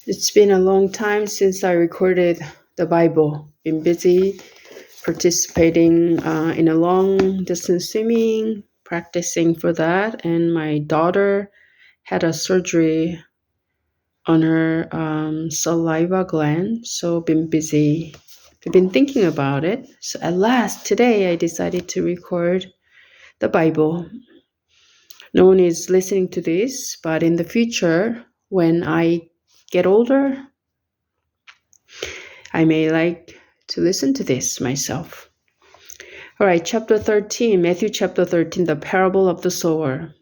It's been a long time since I recorded the Bible. Been busy participating in a long distance swimming, practicing for that, and my daughter had a surgery on her saliva gland, so been busy. I've been thinking about it. So at last today I decided to record the Bible. No one is listening to this, but in the future, when I get older, I may like to listen to this myself. All right, chapter 13, Matthew chapter 13, the parable of the sower.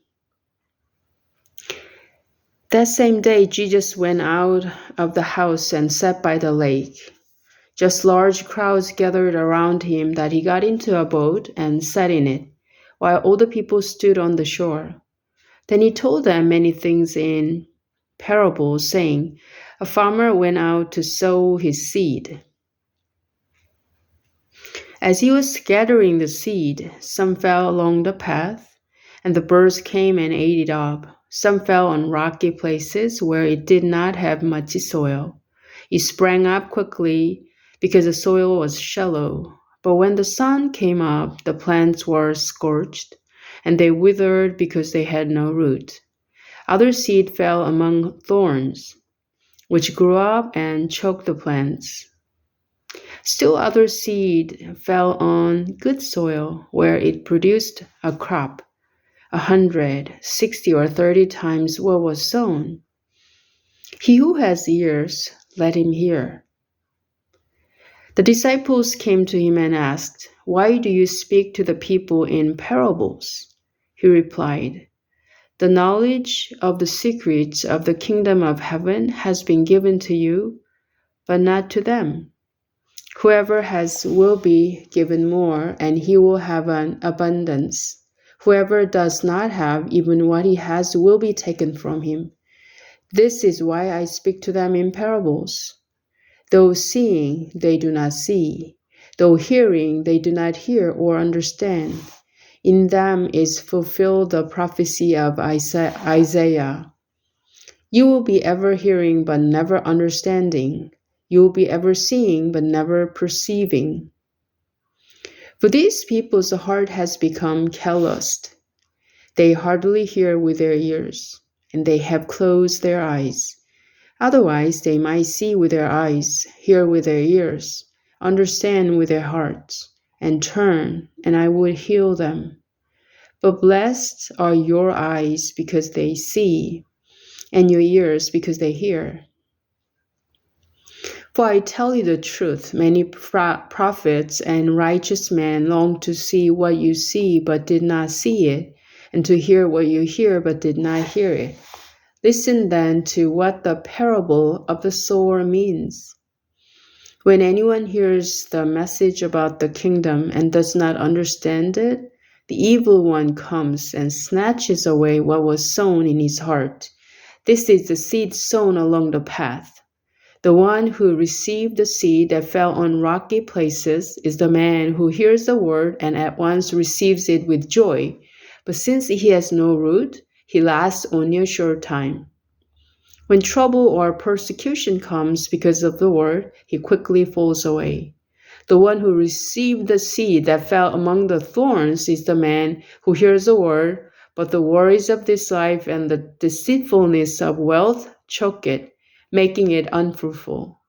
That same day, Jesus went out of the house and sat by the lake. Just large crowds gathered around him that he got into a boat and sat in it, while all the people stood on the shore. Then he told them many things in parables, saying, a farmer went out to sow his seed. As he was scattering the seed, some fell along the path, and the birds came and ate it up. Some fell on rocky places where it did not have much soil. It sprang up quickly because the soil was shallow. But when the sun came up, the plants were scorched, and they withered because they had no root. Other seed fell among thorns, which grew up and choked the plants. Still other seed fell on good soil, where it produced a crop, 100, 60, or 30 times what was sown. He who has ears, let him hear. The disciples came to him and asked, why do you speak to the people in parables? He replied, the knowledge of the secrets of the kingdom of heaven has been given to you, but not to them. Whoever has will be given more, and he will have an abundance. Whoever does not have, even what he has will be taken from him. This is why I speak to them in parables. Though seeing, they do not see. Though hearing, they do not hear or understand. In them is fulfilled the prophecy of Isaiah. You will be ever hearing, but never understanding. You will be ever seeing, but never perceiving. For these people's heart has become calloused. They hardly hear with their ears, and they have closed their eyes. Otherwise, they might see with their eyes, hear with their ears, understand with their hearts, and turn, and I would heal them. But blessed are your eyes because they see, and your ears because they hear. For I tell you the truth, many prophets and righteous men longed to see what you see but did not see it, and to hear what you hear but did not hear it. Listen then to what the parable of the sower means. When anyone hears the message about the kingdom and does not understand it, the evil one comes and snatches away what was sown in his heart. This is the seed sown along the path. The one who received the seed that fell on rocky places is the man who hears the word and at once receives it with joy. But since he has no root, he lasts only a short time. When trouble or persecution comes because of the word, he quickly falls away. The one who received the seed that fell among the thorns is the man who hears the word, but the worries of this life and the deceitfulness of wealth choke it, making it unfruitful.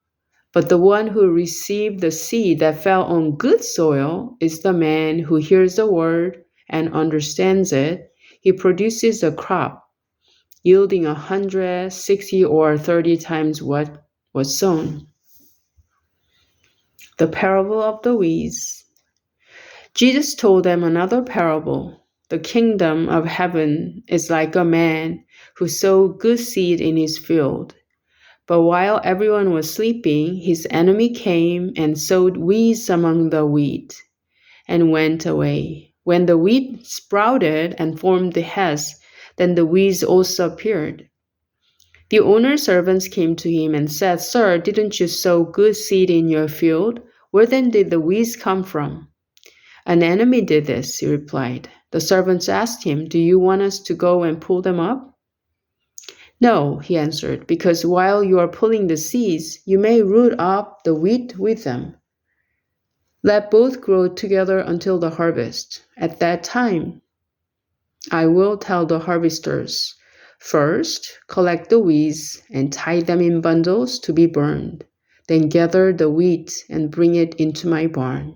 But the one who received the seed that fell on good soil is the man who hears the word and understands it. He produces a crop, yielding 100, 60, or 30 times what was sown. The parable of the weeds. Jesus told them another parable. The kingdom of heaven is like a man who sowed good seed in his field. But while everyone was sleeping, his enemy came and sowed weeds among the wheat and went away. When the wheat sprouted and formed the heads, then the weeds also appeared. The owner's servants came to him and said, Sir, didn't you sow good seed in your field? Where then did the weeds come from? An enemy did this, he replied. The servants asked him, Do you want us to go and pull them up? No, he answered, because while you are pulling the seeds, you may root up the wheat with them. Let both grow together until the harvest. At that time, I will tell the harvesters, first, collect the weeds and tie them in bundles to be burned. Then gather the wheat and bring it into my barn.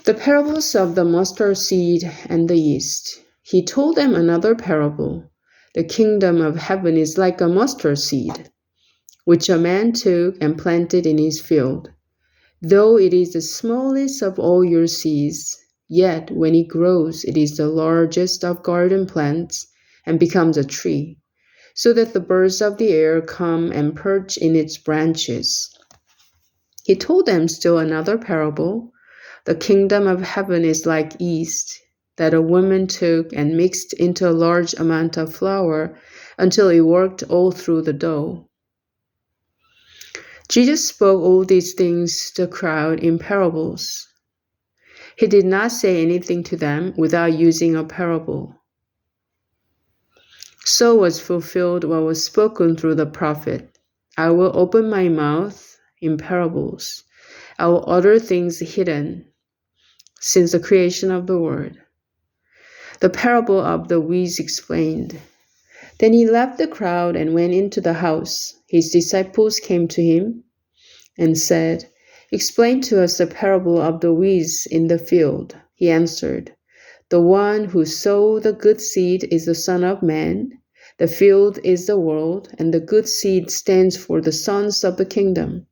The parables of the mustard seed and the yeast. He told them another parable. The kingdom of heaven is like a mustard seed, which a man took and planted in his field. Though it is the smallest of all your seeds, yet when it grows, it is the largest of garden plants and becomes a tree, so that the birds of the air come and perch in its branches. He told them still another parable. The kingdom of heaven is like yeast that a woman took and mixed into a large amount of flour until it worked all through the dough. Jesus spoke all these things to the crowd in parables. He did not say anything to them without using a parable. So was fulfilled what was spoken through the prophet. I will open my mouth in parables. I will utter things hidden since the creation of the world. The parable of the weeds explained. Then he left the crowd and went into the house. His disciples came to him and said, Explain to us the parable of the weeds in the field. He answered, The one who sowed the good seed is the Son of Man. The field is the world, and the good seed stands for the sons of the kingdom.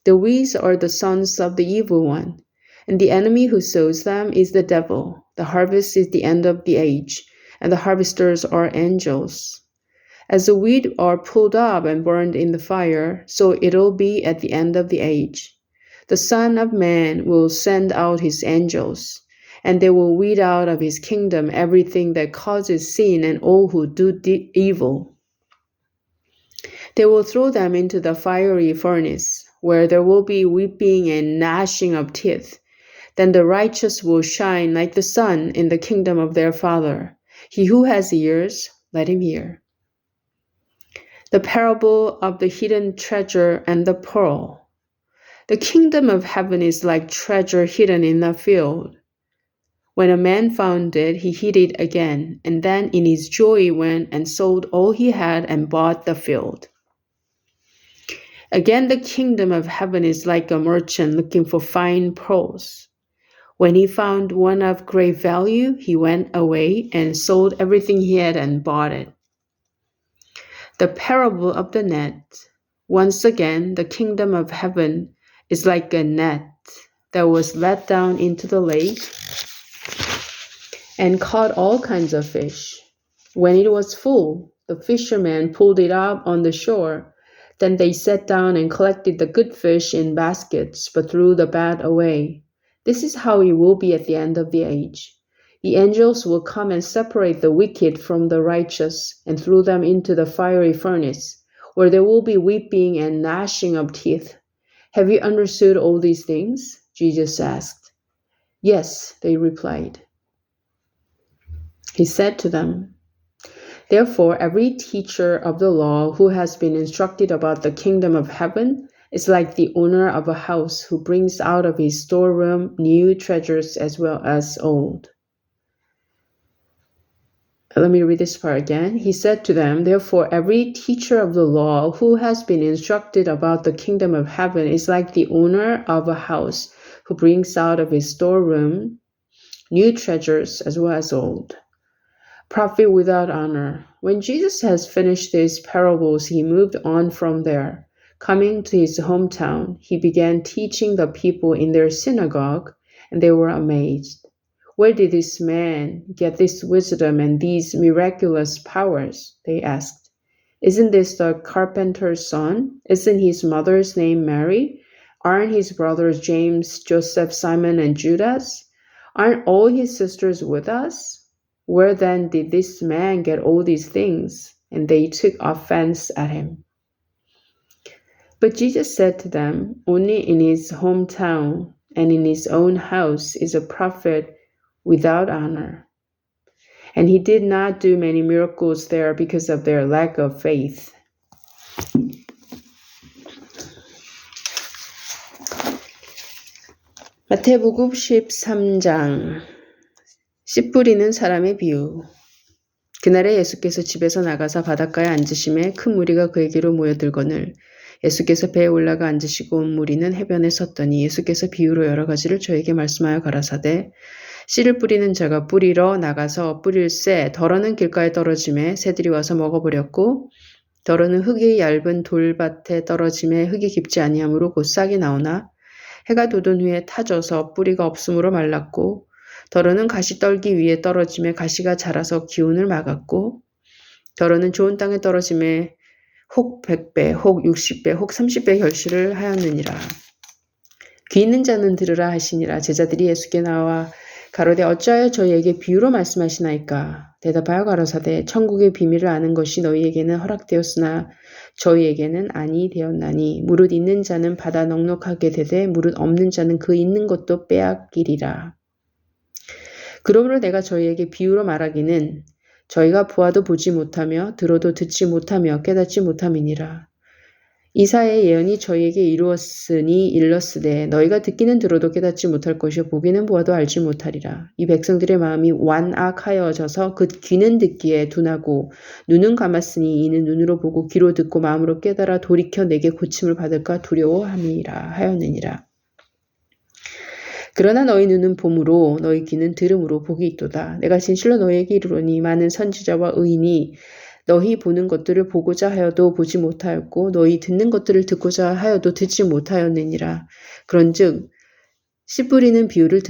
The weeds are the sons of the evil one, and the enemy who sows them is the devil. The harvest is the end of the age, and the harvesters are angels. As the wheat are pulled up and burned in the fire, so it'll be at the end of the age. The Son of Man will send out his angels, and they will weed out of his kingdom everything that causes sin and all who do evil. They will throw them into the fiery furnace, where there will be weeping and gnashing of teeth. Then the righteous will shine like the sun in the kingdom of their Father. He who has ears, let him hear. The parable of the hidden treasure and the pearl. The kingdom of heaven is like treasure hidden in a field. When a man found it, he hid it again, and then in his joy went and sold all he had and bought the field. Again, the kingdom of heaven is like a merchant looking for fine pearls. When he found one of great value, he went away and sold everything he had and bought it. The parable of the net. Once again, the kingdom of heaven is like a net that was let down into the lake and caught all kinds of fish. When it was full, the fishermen pulled it up on the shore. Then they sat down and collected the good fish in baskets, but threw the bad away. This is how it will be at the end of the age. The angels will come and separate the wicked from the righteous and throw them into the fiery furnace, where there will be weeping and gnashing of teeth. Have you understood all these things? Jesus asked. Yes, they replied. He said to them, Therefore, every teacher of the law who has been instructed about the kingdom of heaven is like the owner of a house who brings out of his storeroom new treasures as well as old. Let me read this part again. He said to them, Therefore, every teacher of the law who has been instructed about the kingdom of heaven is like the owner of a house who brings out of his storeroom new treasures as well as old. Prophet without honor. When Jesus has finished these parables, he moved on from there. Coming to his hometown, he began teaching the people in their synagogue, and they were amazed. Where did this man get this wisdom and these miraculous powers? They asked. Isn't this the carpenter's son? Isn't his mother's name Mary? Aren't his brothers James, Joseph, Simon, and Judas? Aren't all his sisters with us? Where then did this man get all these things? And they took offense at him. But Jesus said to them, Only in his hometown and in his own house is a prophet without honor. And he did not do many miracles there because of their lack of faith. 마태복음 13장 씨 뿌리는 사람의 비유. 그날에 예수께서 집에서 나가서 바닷가에 앉으심에 큰 무리가 그에게로 모여들거늘 예수께서 배에 올라가 앉으시고 온 무리는 해변에 섰더니 예수께서 비유로 여러 가지를 저에게 말씀하여 가라사대 씨를 뿌리는 자가 뿌리러 나가서 뿌릴새 덜어는 길가에 떨어짐에 새들이 와서 먹어버렸고 덜어는 흙이 얇은 돌밭에 떨어짐에 흙이 깊지 아니하므로 곧 싹이 나오나 해가 돋은 후에 타져서 뿌리가 없으므로 말랐고 덜어는 가시떨기 위에 떨어짐에 가시가 자라서 기운을 막았고 덜어는 좋은 땅에 떨어짐에 혹 100배, 혹 60배, 혹 30배 결실을 하였느니라. 귀 있는 자는 들으라 하시니라. 제자들이 예수께 나와 가로되 어찌하여 저희에게 비유로 말씀하시나이까? 대답하여 가라사대 천국의 비밀을 아는 것이 너희에게는 허락되었으나 저희에게는 아니 되었나니 무릇 있는 자는 받아 넉넉하게 되되 무릇 없는 자는 그 있는 것도 빼앗기리라. 그러므로 내가 저희에게 비유로 말하기는 저희가 보아도 보지 못하며 들어도 듣지 못하며 깨닫지 못함이니라. 이사야의 예언이 저희에게 이루었으니 일렀으되 너희가 듣기는 들어도 깨닫지 못할 것이요 보기는 보아도 알지 못하리라. 이 백성들의 마음이 완악하여져서 그 귀는 듣기에 둔하고 눈은 감았으니 이는 눈으로 보고 귀로 듣고 마음으로 깨달아 돌이켜 내게 고침을 받을까 두려워함이라 하였느니라. 그러나 너희 눈은 봄으로 너희 귀는 들음으로 복이 있도다. 내가 진실로 너희에게 이르노니 많은 선지자와 의인이 너희 보는 것들을 보고자 하여도 보지 못하였고 너희 듣는 것들을 듣고자 하여도 듣지 못하였느니라. 그런즉 씨 뿌리는 비유를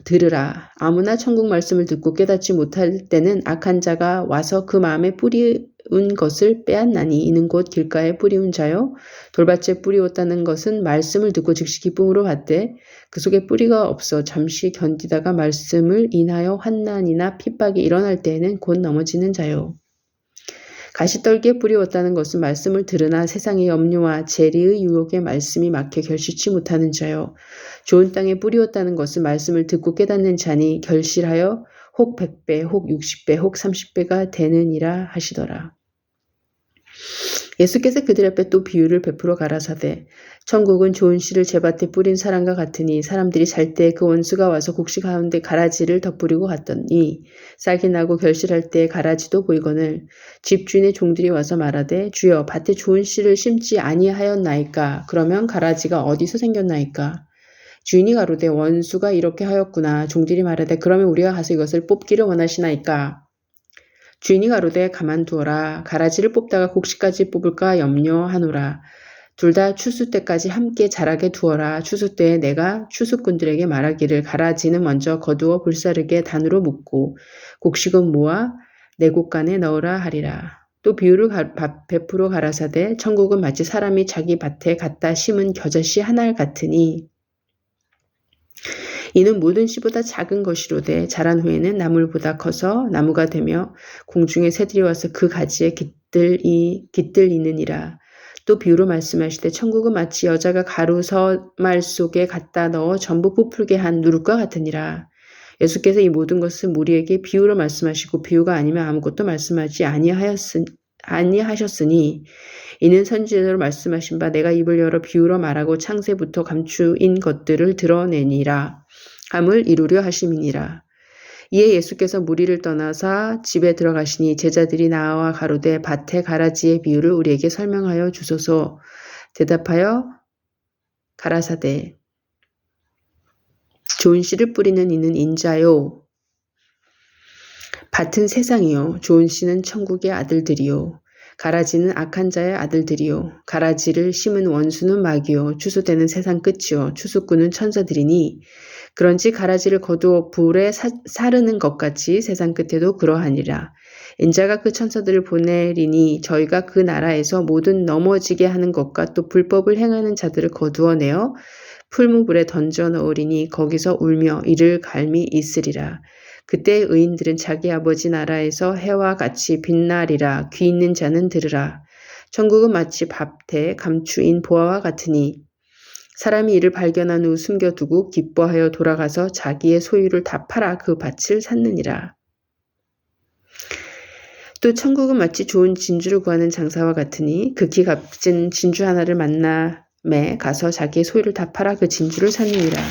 들으라. 아무나 천국 말씀을 듣고 깨닫지 못할 때는 악한 자가 와서 그 마음에 뿌리운 것을 빼앗나니 이는 곧 길가에 뿌리운 자요 돌밭에 뿌리웠다는 것은 말씀을 듣고 즉시 기쁨으로 받되 그 속에 뿌리가 없어 잠시 견디다가 말씀을 인하여 환난이나 핍박이 일어날 때에는 곧 넘어지는 자요. 가시떨기에 뿌리웠다는 것은 말씀을 들으나 세상의 염려와 재리의 유혹에 말씀이 막혀 결실치 못하는 자요. 좋은 땅에 뿌리웠다는 것은 말씀을 듣고 깨닫는 자니 결실하여 혹 100배, 혹 60배, 혹 30배가 되느니라 하시더라. 예수께서 그들 앞에 또 비유를 베풀어 가라사대 천국은 좋은 씨를 제밭에 뿌린 사람과 같으니 사람들이 잘 때 그 원수가 와서 곡식 가운데 가라지를 덧뿌리고 갔더니 싹이 나고 결실할 때 가라지도 보이거늘 집주인의 종들이 와서 말하되 주여 밭에 좋은 씨를 심지 아니하였나이까? 그러면 가라지가 어디서 생겼나이까? 주인이 가로되 원수가 이렇게 하였구나. 종들이 말하되 그러면 우리가 가서 이것을 뽑기를 원하시나이까? 주인이 가로되 가만두어라. 가라지를 뽑다가 곡식까지 뽑을까 염려하노라. 둘 다 추수 때까지 함께 자라게 두어라. 추수 때에 내가 추수꾼들에게 말하기를 가라지는 먼저 거두어 불사르게 단으로 묶고 곡식은 모아 내 곳간에 넣으라 하리라. 또 비유를 베풀어 가라사대 천국은 마치 사람이 자기 밭에 갖다 심은 겨자씨 하나 같으니 이는 모든 씨보다 작은 것이로되 자란 후에는 나물보다 커서 나무가 되며 공중의 새들이 와서 그 가지에 깃들이느니라. 또 비유로 말씀하시되 천국은 마치 여자가 가루 서말 속에 갖다 넣어 전부 부풀게 한 누룩과 같으니라. 예수께서 이 모든 것을 우리에게 비유로 말씀하시고 비유가 아니면 아무것도 말씀하지 아니하셨으니 이는 선지자로 말씀하신 바 내가 입을 열어 비유로 말하고 창세부터 감추인 것들을 드러내니라 함을 이루려 하심이니라. 이에 예수께서 무리를 떠나사 집에 들어가시니 제자들이 나와 가로되 밭에 가라지의 비유를 우리에게 설명하여 주소서. 대답하여 가라사대 좋은 씨를 뿌리는 이는 인자요 밭은 세상이요 좋은 씨는 천국의 아들들이요 가라지는 악한 자의 아들들이요 가라지를 심은 원수는 마귀요 추수 때는 세상 끝이요 추수꾼은 천사들이니 그런지 가라지를 거두어 불에 사르는 것 같이 세상 끝에도 그러하니라. 인자가 그 천사들을 보내리니 저희가 그 나라에서 모든 넘어지게 하는 것과 또 불법을 행하는 자들을 거두어내어 풀무불에 던져 넣으리니 거기서 울며 이를 갈미 있으리라. 그때 의인들은 자기 아버지 나라에서 해와 같이 빛나리라. 귀 있는 자는 들으라. 천국은 마치 밭에 감추인 보화와 같으니 사람이 이를 발견한 후 숨겨두고 기뻐하여 돌아가서 자기의 소유를 다 팔아 그 밭을 샀느니라. 또 천국은 마치 좋은 진주를 구하는 장사와 같으니 극히 값진 진주 하나를 만남에 가서 자기의 소유를 다 팔아 그 진주를 사느니라.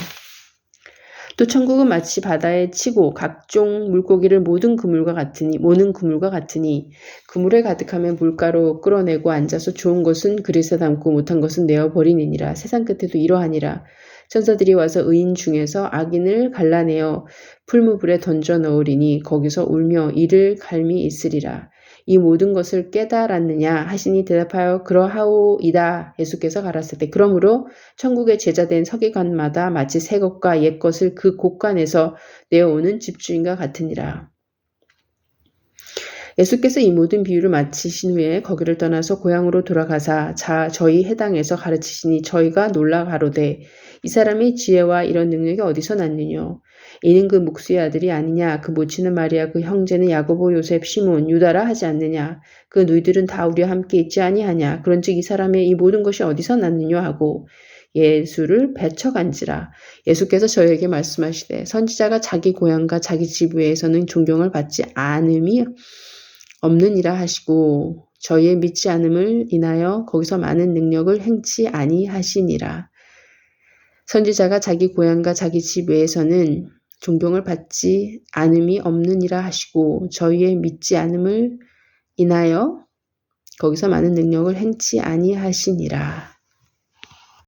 또 천국은 마치 바다에 치고 각종 물고기를 모는 그물과 같으니 그물에 가득하면 물가로 끌어내고 앉아서 좋은 것은 그릇에 담고 못한 것은 내어 버리느니라. 세상 끝에도 이러하니라. 천사들이 와서 의인 중에서 악인을 갈라내어 풀무불에 던져 넣으리니 거기서 울며 이를 갈미 있으리라. 이 모든 것을 깨달았느냐 하시니 대답하여 그러하오이다. 예수께서 가라사대 그러므로 천국의 제자된 서기관마다 마치 새 것과 옛 것을 그 곳간에서 내어오는 집주인과 같으니라. 예수께서 이 모든 비유를 마치신 후에 거기를 떠나서 고향으로 돌아가사 저희 해당에서 가르치시니 저희가 놀라 가로되 이 사람의 지혜와 이런 능력이 어디서 났느뇨? 이는 그 목수의 아들이 아니냐? 그 모치는 마리아, 그 형제는 야고보, 요셉, 시몬, 유다라 하지 않느냐? 그 누이들은 다 우리와 함께 있지 아니하냐? 그런즉 이 사람의 이 모든 것이 어디서 났느뇨? 하고 예수를 배척한지라. 예수께서 저희에게 말씀하시되 선지자가 자기 고향과 자기 집 외에서는 존경을 받지 않음이 없느니라 하시고 저희의 믿지 않음을 인하여 거기서 많은 능력을 행치 아니하시니라. 선지자가 자기 고향과 자기 집 외에서는 존경을 받지 않음이 없느니라 하시고 저희의 믿지 않음을 인하여 거기서 많은 능력을 행치 아니하시니라.